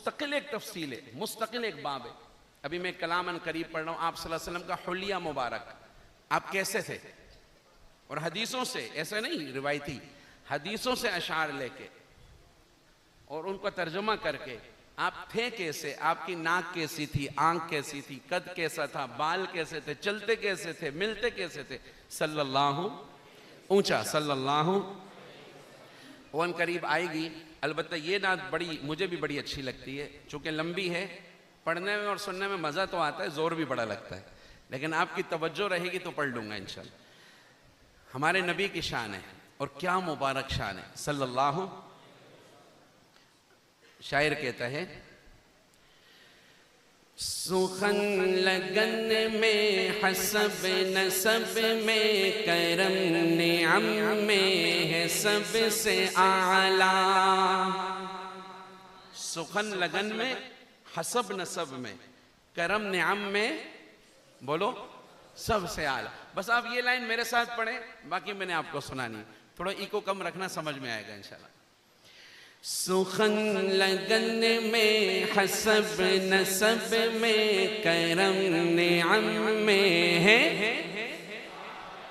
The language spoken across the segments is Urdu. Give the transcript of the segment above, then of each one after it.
مستقل ایک تفصیل ہے، مستقل ایک باب ہے. ابھی میں کلاماً قریب پڑھ رہا ہوں آپ صلی اللہ علیہ وسلم کا حلیہ مبارک، آپ کیسے تھے، اور حدیثوں سے، ایسے نہیں روایتی، حدیثوں سے اشعار لے کے اور ان کا ترجمہ کر کے آپ تھے کیسے، آپ کی ناک کیسی تھی، آنکھ کیسی تھی، قد کیسا تھا، بال کیسے تھے، چلتے کیسے تھے، ملتے کیسے تھے، صلی اللہ، اونچا صلی اللہ. وہ ان قریب آئے گی. البتہ یہ نعت بڑی مجھے بھی بڑی اچھی لگتی ہے، چونکہ لمبی ہے، پڑھنے میں اور سننے میں مزہ تو آتا ہے، زور بھی بڑا لگتا ہے، لیکن آپ کی توجہ رہے گی تو پڑھ لوں گا انشاءاللہ. ہمارے نبی کی شان ہے اور کیا مبارک شان ہے صلی اللہ. شاعر کہتا ہے سخن لگن میں حسب نسب میں کرم نعم میں ہے سب سے اعلیٰ. سخن لگن میں، حسب نسب میں، کرم نعم میں، بولو سب سے اعلیٰ. بس آپ یہ لائن میرے ساتھ پڑھیں، باقی میں نے آپ کو سنانی، تھوڑا ایکو کم رکھنا، سمجھ میں آئے گا انشاءاللہ. سخن لگن میں حسب نسب میں کرم نعم میں ہے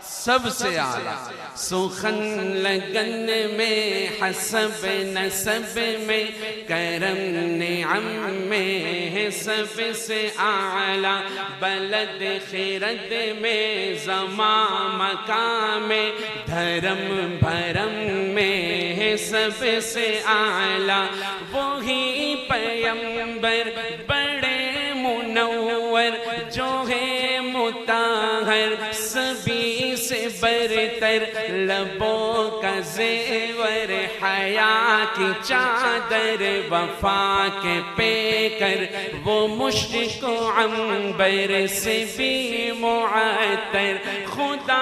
سب سے اعلیٰ. سخن لگن میں حسب نسب میں کرم نعم میں ہے سب سے اعلیٰ. بلد خرد میں زمان مکان میں دھرم بھرم میں ہے سب سے اعلیٰ. وہی پیمبر بڑے منور جو ہے مطہر سبھی سے برتر، لبوں کا زیور حیا کی چادر وفا کے پیکر، وہ مشک و عنبر سے بھی معطر. خدا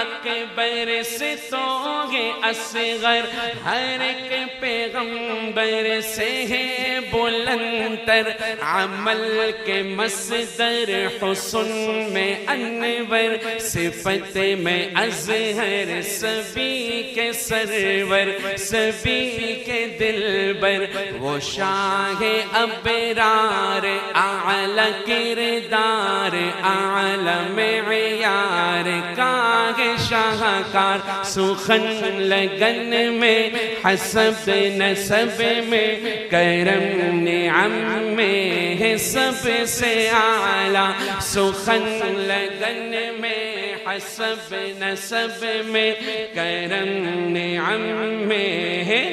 اکبر سے تو ہے اصغر، ہر ایک پیغمبر سے ہے بلندتر. عمل کے مصدر حسن میں انور، صفت میں اظہر سبھی کے سرور، سبھی کے دلبر. وہ شاہ ابرار اعلی کردار، اعلی معیار کا ہے شاہکار. سخن لگن میں حسب نسب میں کرم نعم میں ہے سب سے اعلیٰ. سخن لگن میں حسب نسب میں کرم نعم میں ہے.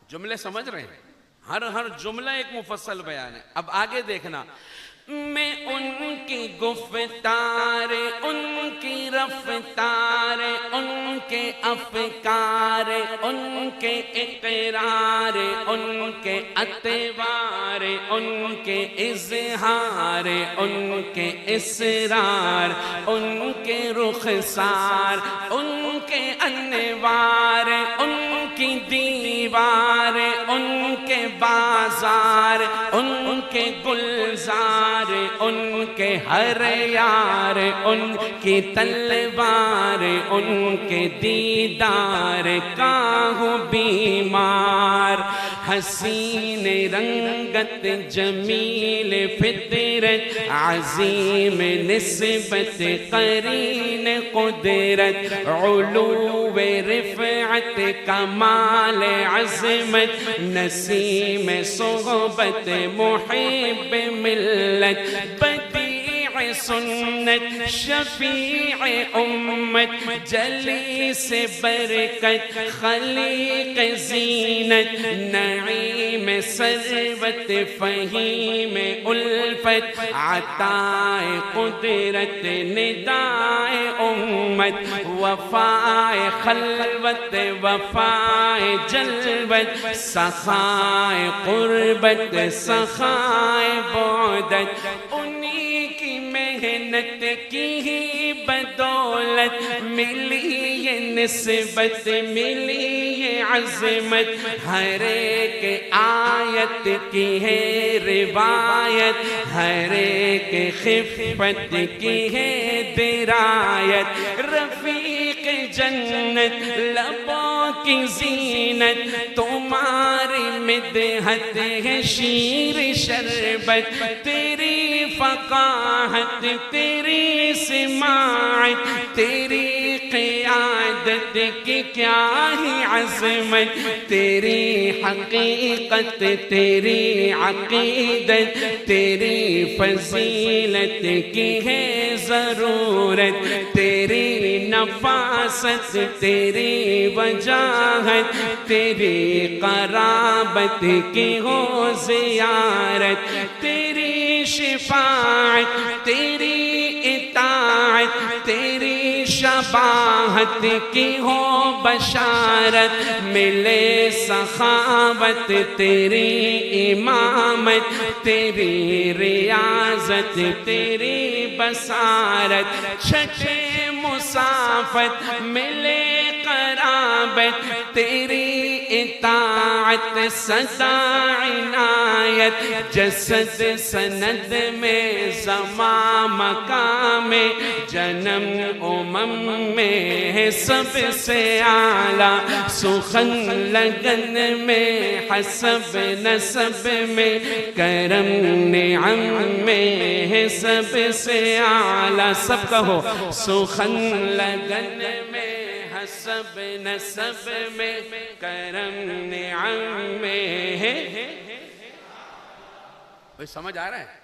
جملے سمجھ رہے ہیں؟ ہر جملہ ایک مفصل بیان ہے. اب آگے دیکھنا، میں ان کی گفتار، ان کی رفتار، ان کے افکار، ان کے اقرار، ان کے اطوار، ان کے اظہار، ان کے اسرار، ان کے رخسار، ان کے انوار، ان کی دیوار، ان کے بازار، ان کے گلزار، ان کے ہر یار، ان کی تلوار، ان کے دیدار کا ہوں بیمار. حسین رنگت جمیل فطرت، عظیم نسبت قرین قدرت، علو رفعت کمال عظمت، نسیم صحبت محب ملت، بدیع سنت شفیع امت، جلیس برکت خلیق زینت، نعیم ثروت فہیم الفت، عطائے قدرت ندائے امت، وفائے خلوت وفائے جلوت، سخائے قربت سخائے بعدت. انہی کی محنت کی ہی بدولت ملی یہ نسبت، ملی یہ عظمت. ہر ایک آیت کی ہے روایت، ہر ایک خفت کی ہے درایت. رفیق جنت لبوں کی زینت تمہاری مدحت ہے شیر شربت تیری فقاہت تیری سماعت تیری قیادت کی کیا ہی عظمت تیری حقیقت تیری عقیدت تیری فضیلت کی ہے ضرورت تیری نفاست تیری وجاہت تیری قرابت کی ہو زیارت تیری شفاعت تیری اطاعت تیری شباہت کی ہو بشارت ملے سخاوت تیری امامت تیری ریاضت تیری بصارت چھٹے مسافت ملے قرابت تیری اطاعت سدا عنایت جسد سند میں زمان مقام جنم میں سب سے اعلیٰ سخن لگن میں حسب نسب میں کرم نعم میں سب سے اعلیٰ سب کہو سخن لگن میں حسب نسب میں کرم نعم میں سمجھ آ رہا ہے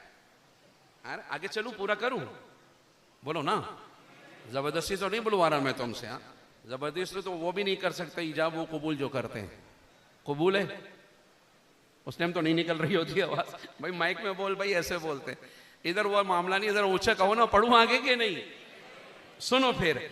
آگے چلوں پورا کروں بولو نا زبردستی تو نہیں بلوا رہا میں تم سے زبردستی تو وہ بھی نہیں کر سکتے ایجاب و قبول جو کرتے ہیں قبول ہے اس ٹائم تو نہیں نکل رہی ہوتی آواز بھائی مائک میں بول بھائی ایسے بولتے ادھر وہ معاملہ نہیں ادھر اونچا کہو نا پڑھوں آگے کہ نہیں سنو پھر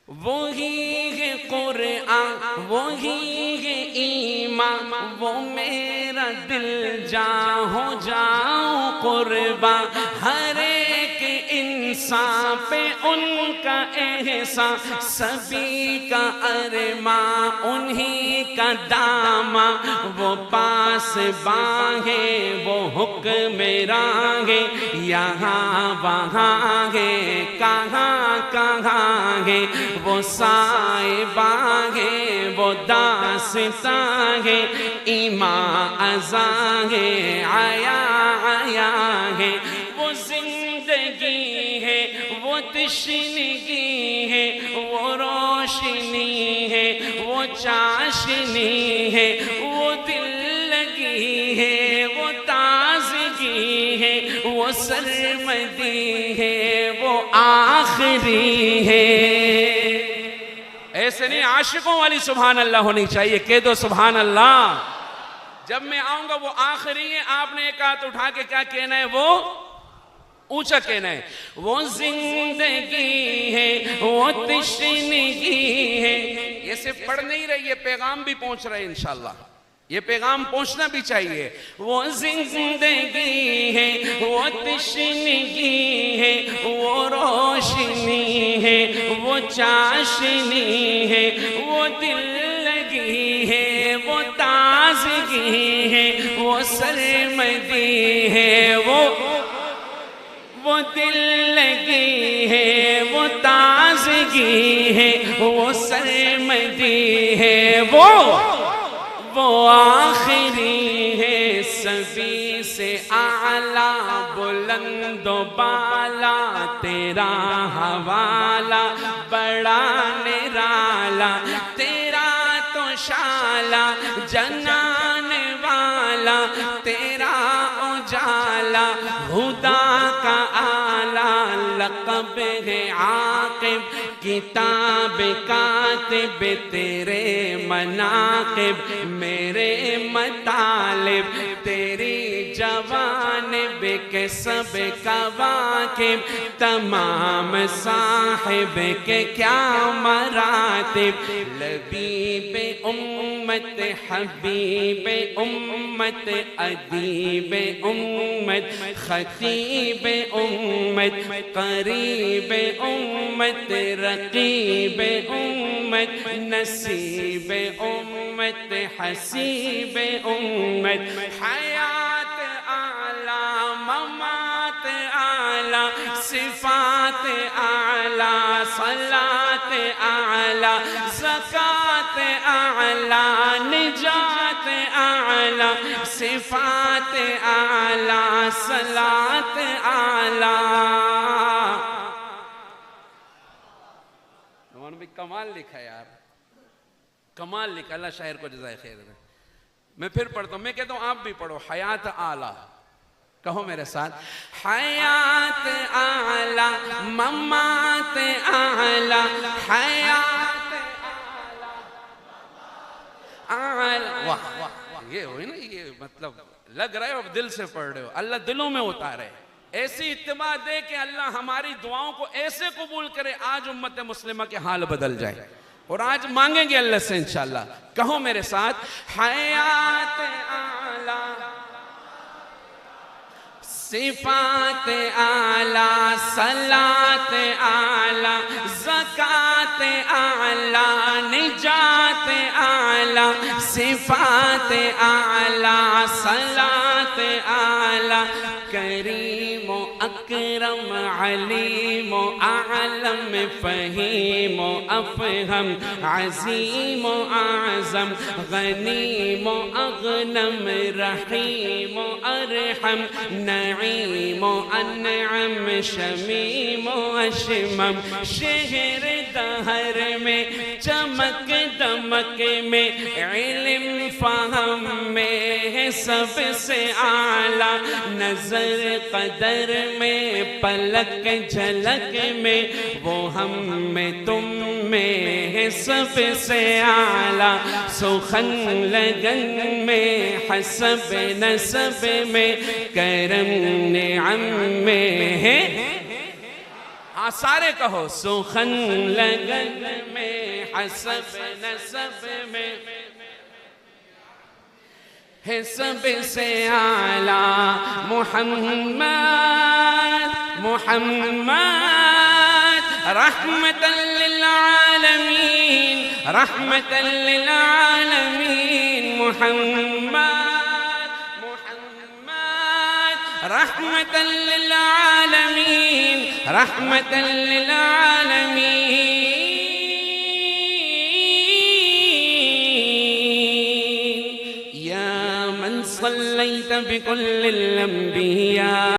وہی ہے قرآن وہی ہے ایمان وہ میرا دل جاں ہو جاؤں قربان ہر ایک انسان پہ ان کا احسان سبھی کا ارماں انہی کا داما وہ پاس باہیں وہ حکمراں ہے یہاں وہاں ہے کہاں کہاں ہے وہ صاحباں ہے وہ داستاں ہے ایمان ازاں ہے آیا آیا ہے وہ زندگی ہے وہ تشنگی ہے وہ روشنی ہے وہ چاشنی ہے وہ دل لگی ہے وہ تازگی ہے وہ سرمدی ہے وہ آخری ہے ایسے نہیں عاشقوں والی سبحان اللہ ہونی چاہیے کہہ دو سبحان اللہ جب میں آؤں گا وہ آخری ہے آپ نے ایک ہاتھ اٹھا کے کیا کہنا ہے وہ اونچا کہنا ہے وہ زندگی ہے وہ تشنگی ہے یہ صرف پڑھ نہیں رہی یہ پیغام بھی پہنچ رہا ہے انشاءاللہ یہ پیغام پہنچنا بھی چاہیے وہ زندگی ہے وہ تشنگی ہے وہ روشنی ہے وہ چاشنی ہے وہ دل لگی ہے وہ تازگی ہے وہ سرمدی ہے وہ دل لگی ہے وہ تازگی ہے وہ سرمدی ہے وہ آخری ہے سبھی سے اعلیٰ بلند و بالا تیرا حوالہ بڑا نرالا تیرا تو شالا جنان والا تیرا اجالا خدا کا آلہ لقب ہے عاقب کتاب کاتب تیرے مناقب میرے مطالب تیری جوانب کے سب کواکب تمام صاحب کے کیا مراتب لبیب امت حبیب امت ادیب امت خطیب امت قریب امت رقیب امت نصیب امت حسیب امت حیات اعلیٰ ممات اعلیٰ صفات اعلی، صلاۃ اعلی، زکات اعلی، نجات اعلی، صفات اعلی، صلاۃ اعلی۔ نعمان بھائی کمال لکھا یار، کمال لکھا، اللہ شاعر کو جزائے خیر دے۔ میں پھر پڑھتا ہوں، میں کہتا ہوں آپ بھی پڑھو، حیات اعلی، کہو میرے ساتھ، حیات اعلی، ممات اعلی، حیات اعلی۔ واہ، یہ ہوئی نا، یہ مطلب لگ رہا ہے اب دل سے پڑھ رہے ہو، اللہ دلوں میں اتارے، ایسی اتباع دے کہ اللہ ہماری دعاؤں کو ایسے قبول کرے، آج امت مسلمہ کے حال بدل جائے، اور آج مانگیں گے اللہ سے انشاءاللہ۔ کہو میرے ساتھ، حیات اعلی، صفات اعلی، صلاۃ اعلی، زکات اعلی، نجات اعلی، صفات اعلی، صلاۃ اعلی۔ کریم و اکرم، علیم و اعلم، فہیم و افہم، عظیم و اعظم، غنیم و اغنم، رحیم و ارحم، نعیم و انعم، شمیم و اشمم، شہر دہر میں، چمک دمک میں، علم فہم میں، سب سے اعلیٰ، نظر قدر میں، پلک جھلک میں، وہ ہم میں تم میں، سب سے اعلیٰ، سخن لگن میں، حسب نسب میں، کرم نعم میں ہے، ہاں سارے کہو، سخن لگن میں، حسب نسب میں، ہے سب سے اعلیٰ، محمد محمد رحمت للعالمین، رحمت للعالمین، محمد محمد رحمت للعالمین، رحمت للعالمین۔ صليت بكل الأنبياء